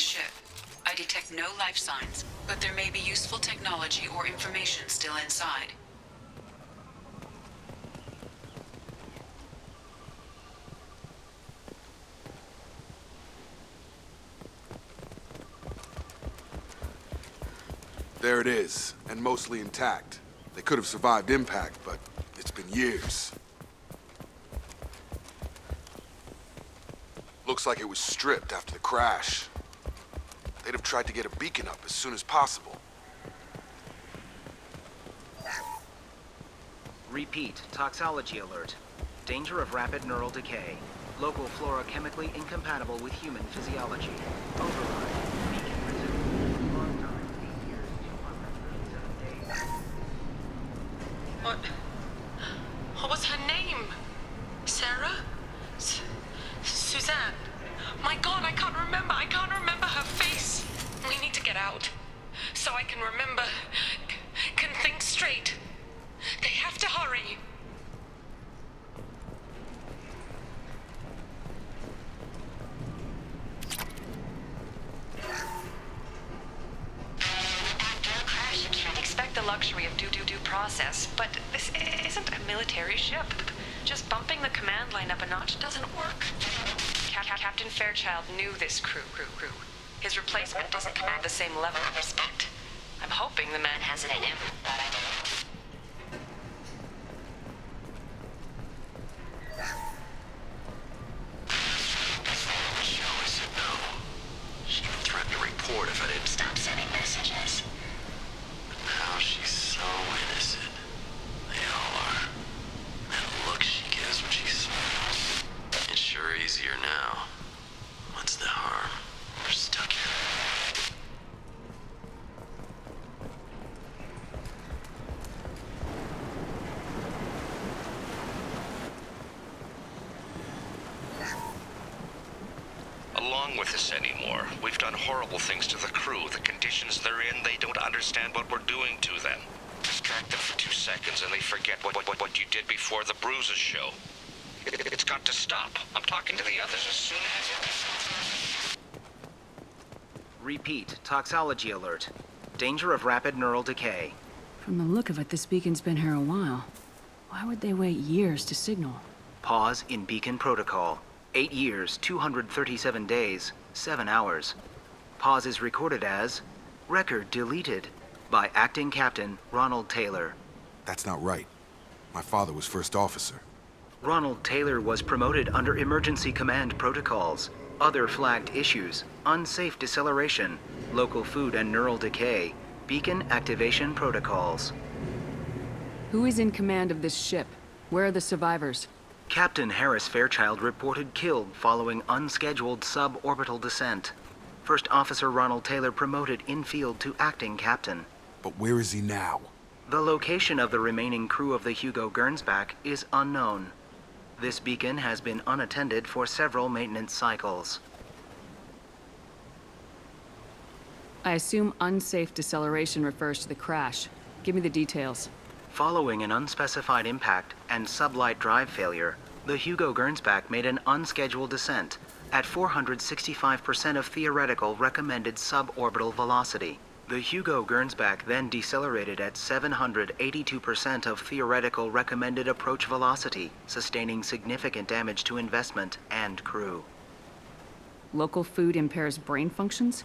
the ship. I detect no life signs, but there may be useful technology or information still inside. There it is, and mostly intact. They could have survived impact, but it's been years. Looks like it was stripped after the crash. They'd have tried to get a beacon up as soon as possible. Repeat, toxology alert. Danger of rapid neural decay. Local flora chemically incompatible with human physiology. Override. Beacon resumed. Long time, 8 years, 237 days. What was her name? Sarah? Suzanne? My God, I can't remember. I can't remember her face. We need to get out. So I can remember. Can think straight. They have to hurry. After a crash, you can't expect the luxury of due process, but this isn't a military ship. Just bumping the command line up a notch doesn't work. Captain Fairchild knew this crew. His replacement doesn't command the same level of respect. I'm hoping the man has it in him. Joe said no. She even threatened to report if I didn't Stop sending messages. But now she's so innocent. They all are. That look she gives when she smiles. It's sure easier now. What's the harm? We're stuck here. Along with this anymore. We've done horrible things to the crew. The conditions they're in, they don't understand what we're doing to them. Distract them for 2 seconds and they forget what you did before the bruises show. It's got to stop. I'm talking to the others as soon as... Repeat, toxology alert. Danger of rapid neural decay. From the look of it, this beacon's been here a while. Why would they wait years to signal? Pause in beacon protocol. 8 years, 237 days, 7 hours. Pause is recorded as record deleted by Acting Captain Ronald Taylor. That's not right. My father was first officer. Ronald Taylor was promoted under emergency command protocols. Other flagged issues: unsafe deceleration, local food and neural decay, beacon activation protocols. Who is in command of this ship? Where are the survivors? Captain Harris Fairchild reported killed following unscheduled suborbital descent. First Officer Ronald Taylor promoted in-field to acting captain. But where is he now? The location of the remaining crew of the Hugo Gernsback is unknown. This beacon has been unattended for several maintenance cycles. I assume unsafe deceleration refers to the crash. Give me the details. Following an unspecified impact and sublight drive failure, the Hugo Gernsback made an unscheduled descent at 465% of theoretical recommended suborbital velocity. The Hugo Gernsback then decelerated at 782% of theoretical recommended approach velocity, sustaining significant damage to investment and crew. Local food impairs brain functions?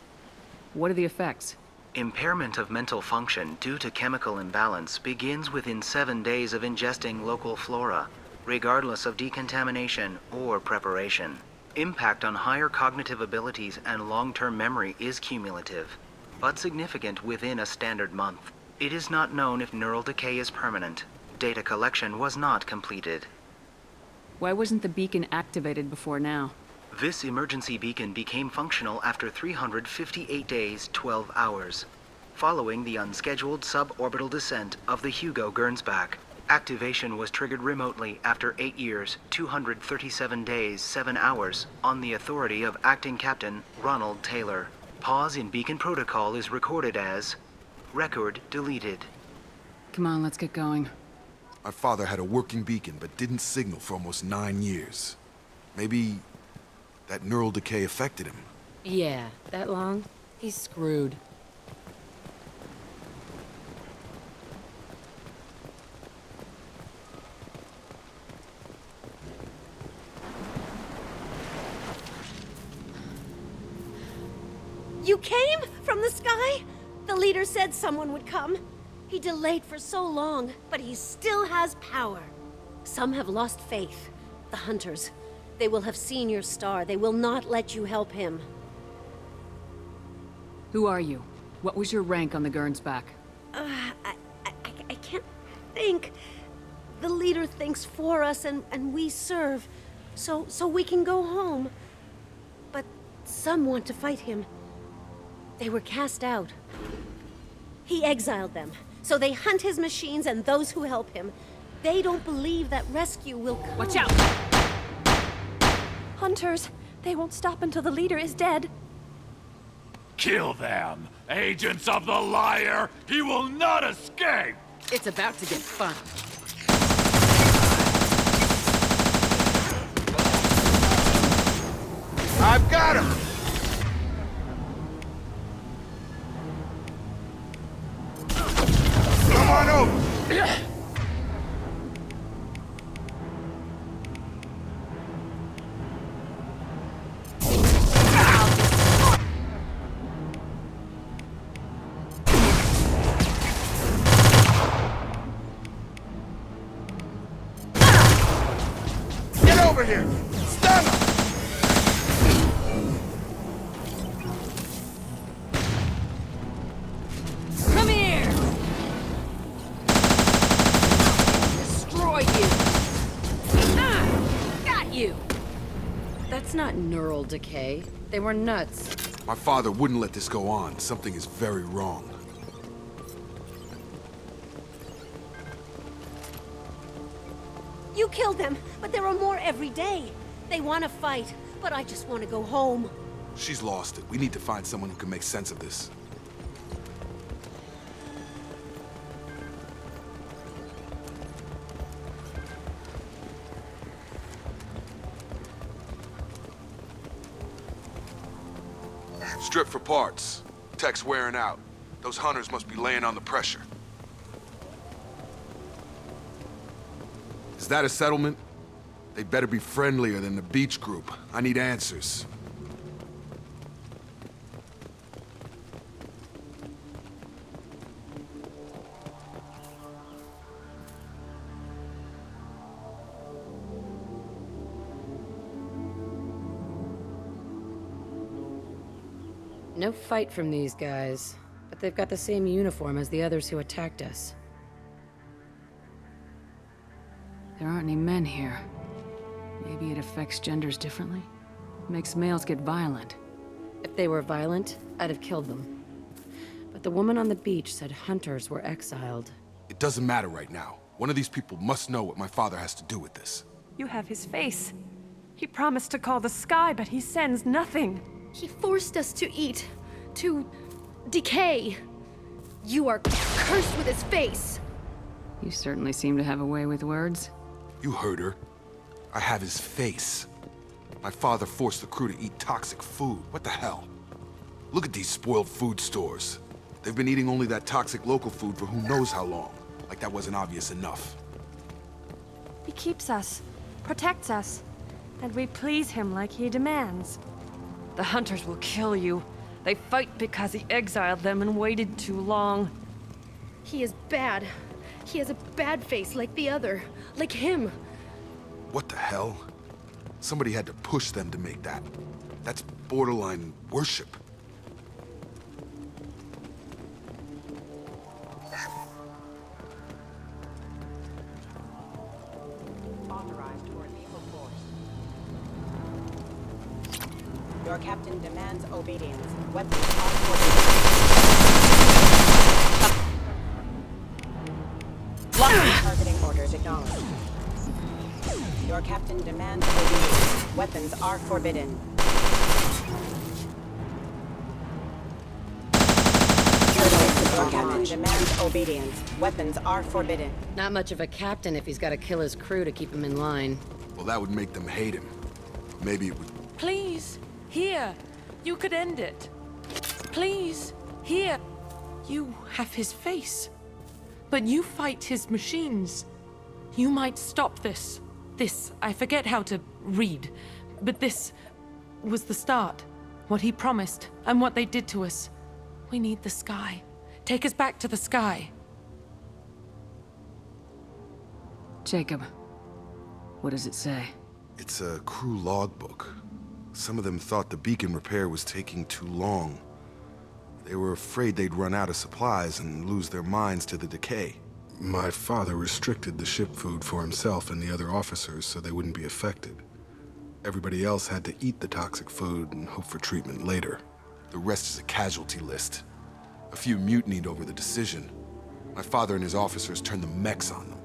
What are the effects? Impairment of mental function due to chemical imbalance begins within 7 days of ingesting local flora, regardless of decontamination or preparation. Impact on higher cognitive abilities and long-term memory is cumulative, but significant within a standard month. It is not known if neural decay is permanent. Data collection was not completed. Why wasn't the beacon activated before now? This emergency beacon became functional after 358 days, 12 hours, following the unscheduled suborbital descent of the Hugo Gernsback. Activation was triggered remotely after 8 years, 237 days, 7 hours, on the authority of Acting Captain Ronald Taylor. Pause in beacon protocol is recorded as record deleted. Come on, let's get going. My father had a working beacon, but didn't signal for almost 9 years. Maybe that neural decay affected him. Yeah, that long? He's screwed. You came? From the sky? The leader said someone would come. He delayed for so long, but he still has power. Some have lost faith. The hunters. They will have seen your star. They will not let you help him. Who are you? What was your rank on the Gernsback? I can't think. The leader thinks for us and we serve. So we can go home. But some want to fight him. They were cast out. He exiled them, so they hunt his machines and those who help him. They don't believe that rescue will come. Watch out! Hunters, they won't stop until the leader is dead. Kill them! Agents of the liar! He will not escape! It's about to get fun. I've got him! Come on over! Get over here! Stun him! Come here! Destroy you! Got you! That's not neural decay. They were nuts. My father wouldn't let this go on. Something is very wrong. You killed them, but there are more every day. They want to fight, but I just want to go home. She's lost it. We need to find someone who can make sense of this. Strip for parts. Tech's wearing out. Those hunters must be laying on the pressure. Is that a settlement? They better be friendlier than the beach group. I need answers. No fight from these guys, but they've got the same uniform as the others who attacked us. There aren't any men here. Maybe it affects genders differently? Makes males get violent. If they were violent, I'd have killed them. But the woman on the beach said hunters were exiled. It doesn't matter right now. One of these people must know what my father has to do with this. You have his face. He promised to call the sky, but he sends nothing. He forced us to eat, to decay. You are cursed with his face. You certainly seem to have a way with words. You heard her. I have his face. My father forced the crew to eat toxic food. What the hell? Look at these spoiled food stores. They've been eating only that toxic local food for who knows how long. Like that wasn't obvious enough. He keeps us, protects us, and we please him like he demands. The hunters will kill you. They fight because he exiled them and waited too long. He is bad. He has a bad face like the other. Like him. What the hell? Somebody had to push them to make that. That's borderline worship. Authorized for lethal force. Your captain demands obedience. Weapons targeting orders acknowledged. Your captain demands obedience. Weapons are forbidden. Your captain demands obedience. Weapons are forbidden. Not much of a captain if he's got to kill his crew to keep him in line. Well, that would make them hate him. Maybe it would... Please, here. You could end it. Please, here. You have his face. But you fight his machines. You might stop this. This, I forget how to read, but this was the start. What he promised, and what they did to us. We need the sky. Take us back to the sky. Jacob, what does it say? It's a crew logbook. Some of them thought the beacon repair was taking too long. They were afraid they'd run out of supplies and lose their minds to the decay. My father restricted the ship food for himself and the other officers so they wouldn't be affected. Everybody else had to eat the toxic food and hope for treatment later. The rest is a casualty list. A few mutinied over the decision. My father and his officers turned the mechs on them.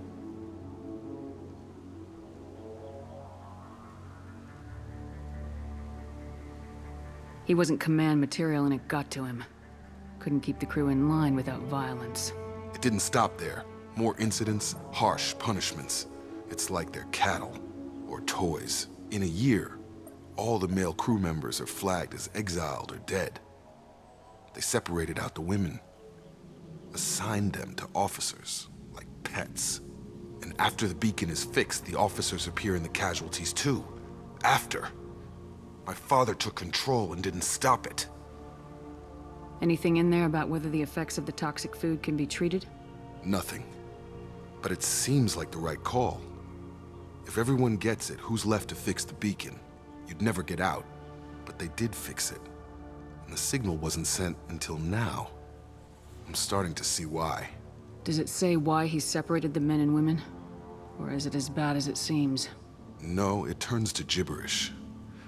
He wasn't command material and it got to him. Couldn't keep the crew in line without violence. It didn't stop there. More incidents, harsh punishments. It's like they're cattle or toys. In a year, all the male crew members are flagged as exiled or dead. They separated out the women, assigned them to officers, like pets. And after the beacon is fixed, the officers appear in the casualties too. After. My father took control and didn't stop it. Anything in there about whether the effects of the toxic food can be treated? Nothing. But it seems like the right call. If everyone gets it, who's left to fix the beacon? You'd never get out. But they did fix it. And the signal wasn't sent until now. I'm starting to see why. Does it say why he separated the men and women? Or is it as bad as it seems? No, it turns to gibberish.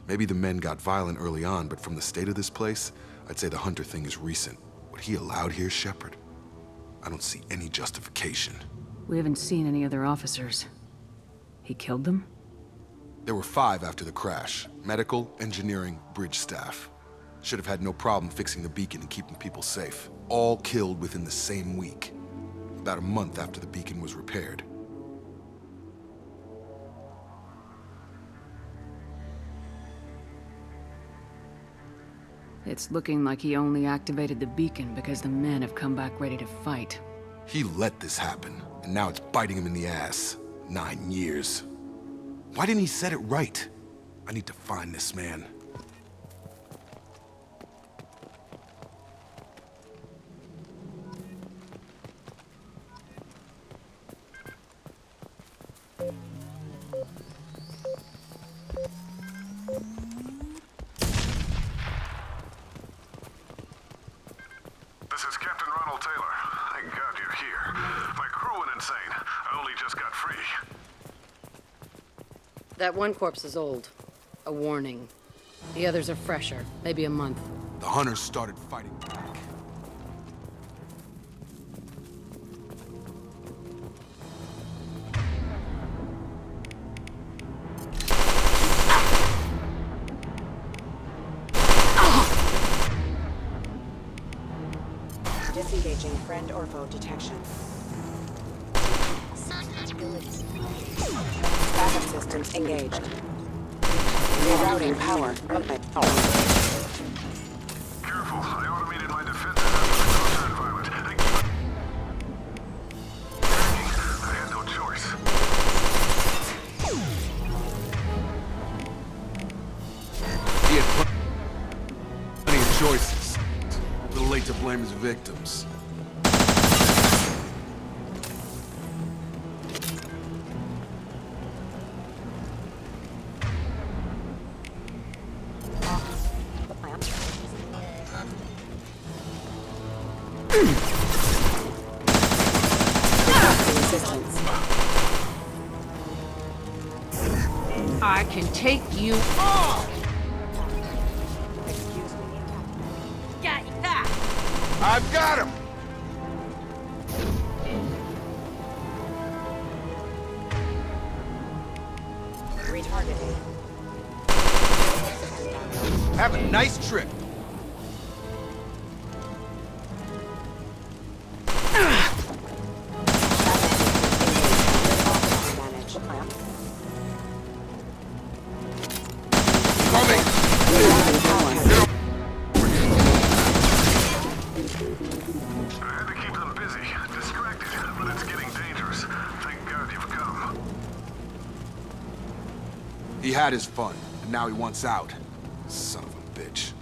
Maybe the men got violent early on, but from the state of this place, I'd say the Hunter thing is recent. What he allowed here, Shepard? I don't see any justification. We haven't seen any other officers. He killed them? There were 5 after the crash. Medical, engineering, bridge staff. Should have had no problem fixing the beacon and keeping people safe. All killed within the same week. About a month after the beacon was repaired. It's looking like he only activated the beacon because the men have come back ready to fight. He let this happen, and now it's biting him in the ass. 9 years. Why didn't he set it right? I need to find this man. This is Captain Ronald Taylor. Thank God you're here. My crew went insane. I only just got free. That one corpse is old. A warning. The others are fresher, maybe a month. The hunters started fighting back. Disengaging friend or foe detection. Backup systems engaged. Rerouting power. Careful, I automated my defenses after the closer environment. I had no choice. He had plenty of choices. A little late to blame his victims. I can take you all! Got that! I've got him! Retargeting. Have a nice trip. Coming! He had his fun, and now he wants out. Son of a bitch.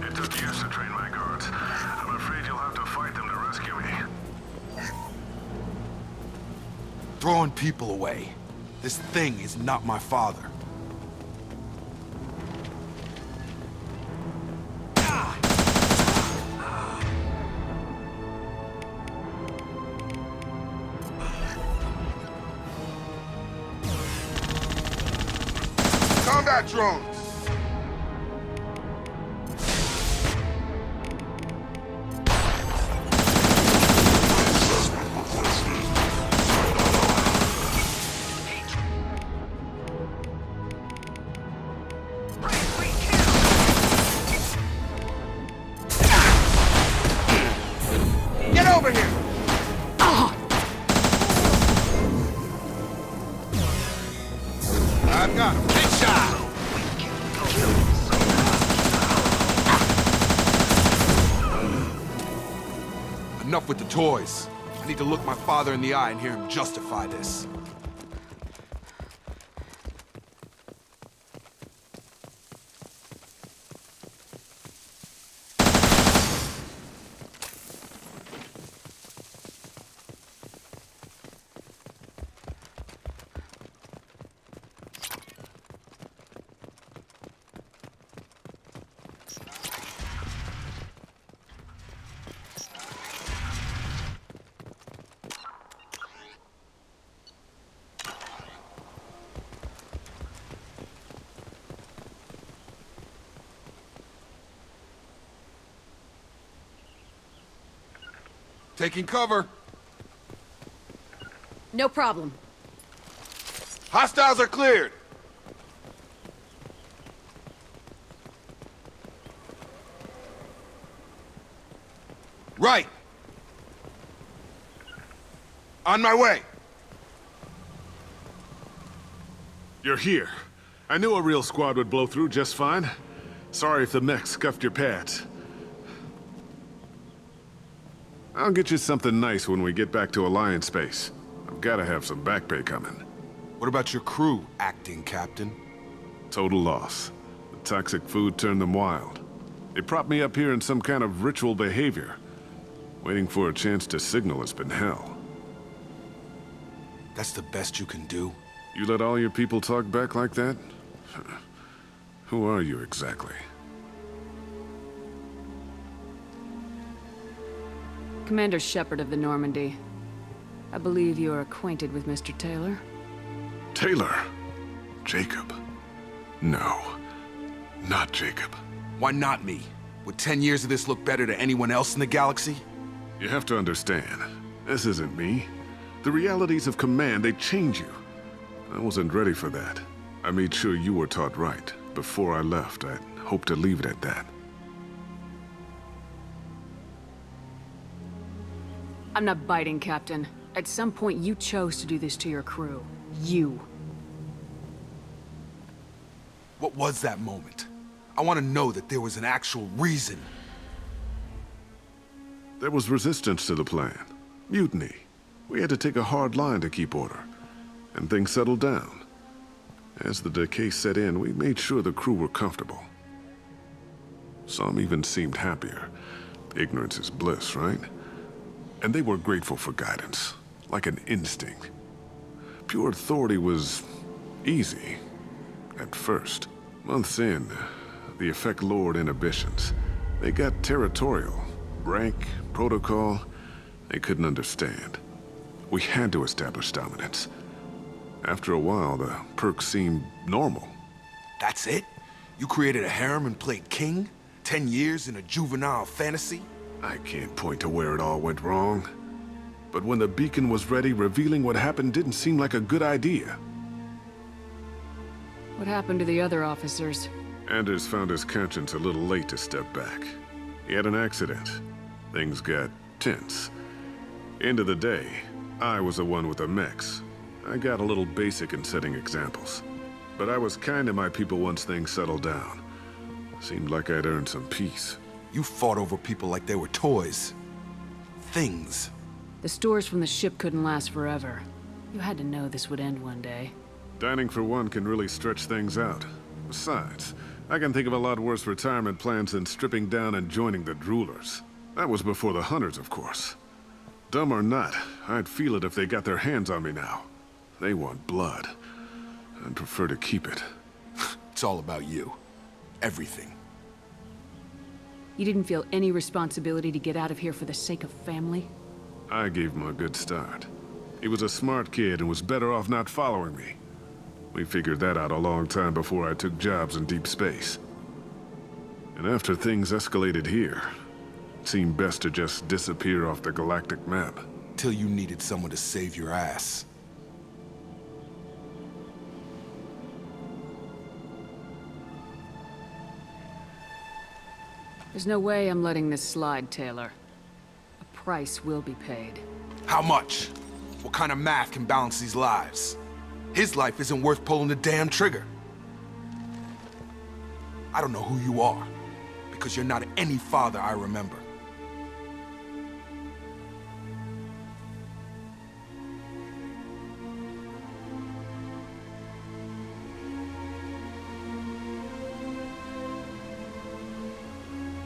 It took years to train my guards. I'm afraid you'll have to fight them to rescue me. Throwing people away. This thing is not my father. Combat drones! Get over here! I've got him. Headshot! Enough with the toys. I need to look my father in the eye and hear him justify this. Taking cover. No problem. Hostiles are cleared. Right. On my way. You're here. I knew a real squad would blow through just fine. Sorry if the mech scuffed your pads. I'll get you something nice when we get back to Alliance space. I've gotta have some back pay coming. What about your crew, acting captain? Total loss. The toxic food turned them wild. They propped me up here in some kind of ritual behavior. Waiting for a chance to signal has been hell. That's the best you can do? You let all your people talk back like that? Who are you exactly? Commander Shepard of the Normandy. I believe you are acquainted with Mr. Taylor. Taylor? Jacob? No, not Jacob. Why not me? Would 10 years of this look better to anyone else in the galaxy? You have to understand, this isn't me. The realities of command, they change you. I wasn't ready for that. I made sure you were taught right. Before I left, I hoped to leave it at that. I'm not biting, Captain. At some point, you chose to do this to your crew. You. What was that moment? I want to know that there was an actual reason. There was resistance to the plan. Mutiny. We had to take a hard line to keep order. And things settled down. As the decay set in, we made sure the crew were comfortable. Some even seemed happier. Ignorance is bliss, right? And they were grateful for guidance. like an instinct. Pure authority was easy, at first. Months in, the effect lowered inhibitions. They got territorial. Rank, protocol, they couldn't understand. We had to establish dominance. After a while, the perks seemed normal. That's it? You created a harem and played king? 10 years in a juvenile fantasy? I can't point to where it all went wrong. But when the beacon was ready, revealing what happened didn't seem like a good idea. What happened to the other officers? Anders found his conscience a little late to step back. He had an accident. Things got tense. End of the day, I was the one with the mechs. I got a little basic in setting examples. But I was kind to my people once things settled down. Seemed like I'd earned some peace. You fought over people like they were toys. Things. The stores from the ship couldn't last forever. You had to know this would end one day. Dining for one can really stretch things out. Besides, I can think of a lot worse retirement plans than stripping down and joining the droolers. That was before the hunters, of course. Dumb or not, I'd feel it if they got their hands on me now. They want blood. I'd prefer to keep it. It's all about you. Everything. You didn't feel any responsibility to get out of here for the sake of family? I gave him a good start. He was a smart kid and was better off not following me. We figured that out a long time before I took jobs in deep space. And after things escalated here, it seemed best to just disappear off the galactic map. Till you needed someone to save your ass. There's no way I'm letting this slide, Taylor. A price will be paid. How much? What kind of math can balance these lives? His life isn't worth pulling the damn trigger. I don't know who you are, because you're not any father I remember.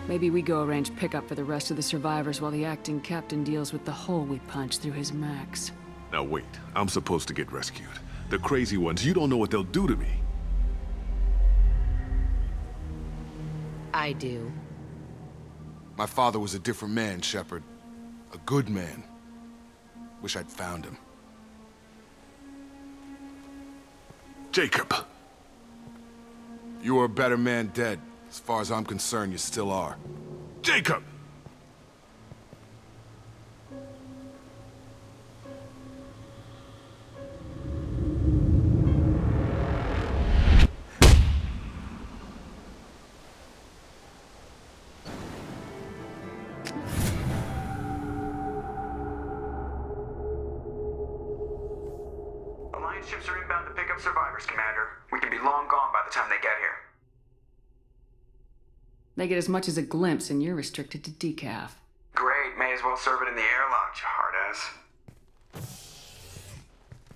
Maybe we go arrange pickup for the rest of the survivors while the acting captain deals with the hole we punched through his max. Now wait, I'm supposed to get rescued. The crazy ones, you don't know what they'll do to me. I do. My father was a different man, Shepard. A good man. Wish I'd found him. Jacob! You were a better man dead. As far as I'm concerned, you still are. Jacob! Alliance ships are inbound to pick up survivors, Commander. We can be long gone by the time they get here. They get as much as a glimpse, and you're restricted to decaf. Great, may as well serve it in the airlock, you hard ass.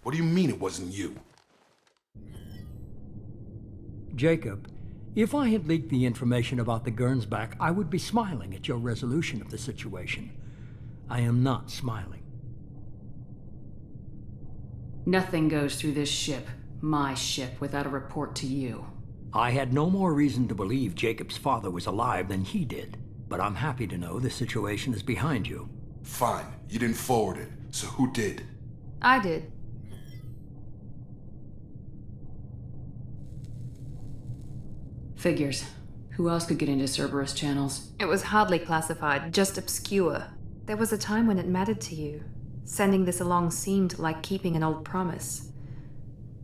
What do you mean it wasn't you? Jacob, if I had leaked the information about the Gernsback, I would be smiling at your resolution of the situation. I am not smiling. Nothing goes through this ship, my ship, without a report to you. I had no more reason to believe Jacob's father was alive than he did, but I'm happy to know the situation is behind you. Fine, you didn't forward it, so who did? I did. Figures. Who else could get into Cerberus channels? It was hardly classified, just obscure. There was a time when it mattered to you. Sending this along seemed like keeping an old promise.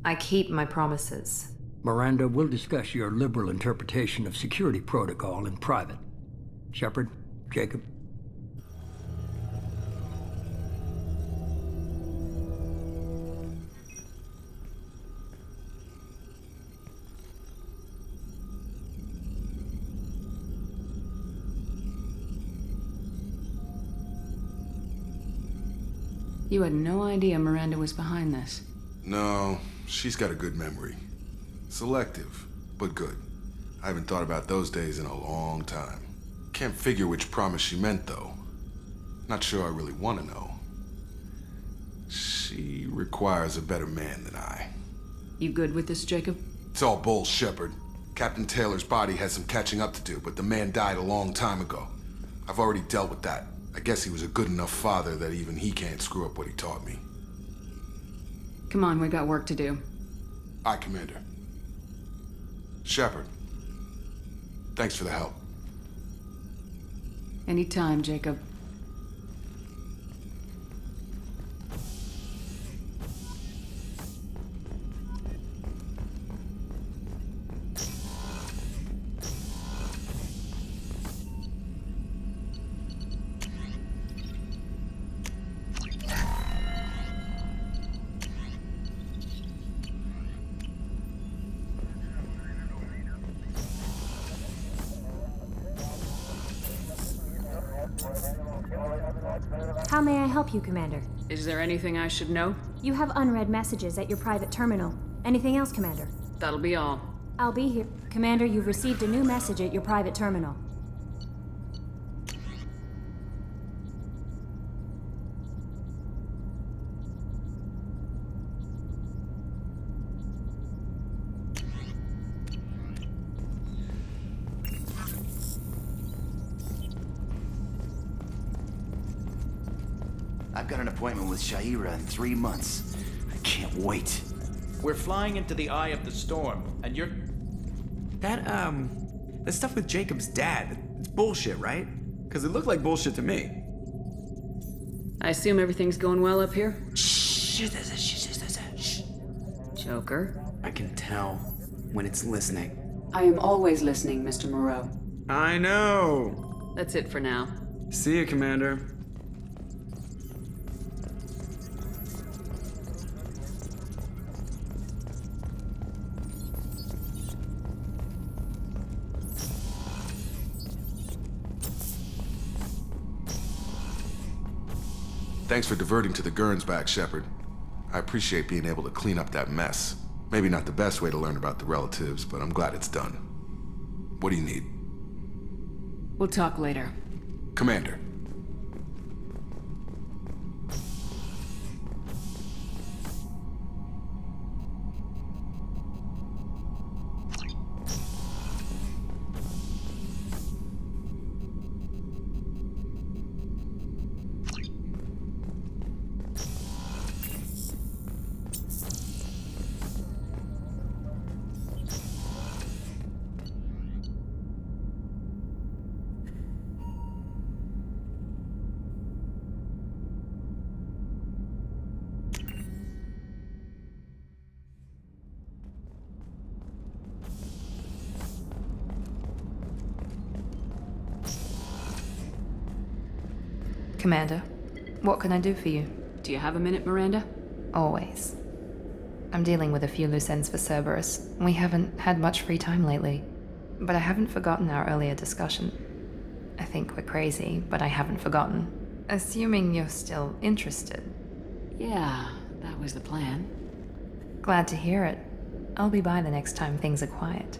I keep my promises. Miranda, we'll discuss your liberal interpretation of security protocol in private. Shepard, Jacob. You had no idea Miranda was behind this. No, she's got a good memory. Selective, but good. I haven't thought about those days in a long time. Can't figure which promise she meant, though. Not sure I really want to know. She requires a better man than I. You good with this, Jacob? It's all bull, Shepard. Captain Taylor's body has some catching up to do, but the man died a long time ago. I've already dealt with that. I guess he was a good enough father that even he can't screw up what he taught me. Come on, we got work to do. Aye, Commander. Shepard, thanks for the help. Anytime, Jacob. How may I help you, Commander? Is there anything I should know? You have unread messages at your private terminal. Anything else, Commander? That'll be all. I'll be here. Commander, you've received a new message at your private terminal. I've got an appointment with Shaira in 3 months. I can't wait. We're flying into the eye of the storm, and you're... That stuff with Jacob's dad, it's bullshit, right? Because it looked like bullshit to me. I assume everything's going well up here? Shh. Joker? I can tell when it's listening. I am always listening, Mr. Moreau. I know. That's it for now. See you, Commander. Thanks for diverting to the Gernsback, Shepard. I appreciate being able to clean up that mess. Maybe not the best way to learn about the relatives, but I'm glad it's done. What do you need? We'll talk later. Commander. Commander, what can I do for you? Do you have a minute, Miranda? Always. I'm dealing with a few loose ends for Cerberus. We haven't had much free time lately. But I haven't forgotten our earlier discussion. I think we're crazy, but I haven't forgotten. Assuming you're still interested. Yeah, that was the plan. Glad to hear it. I'll be by the next time things are quiet.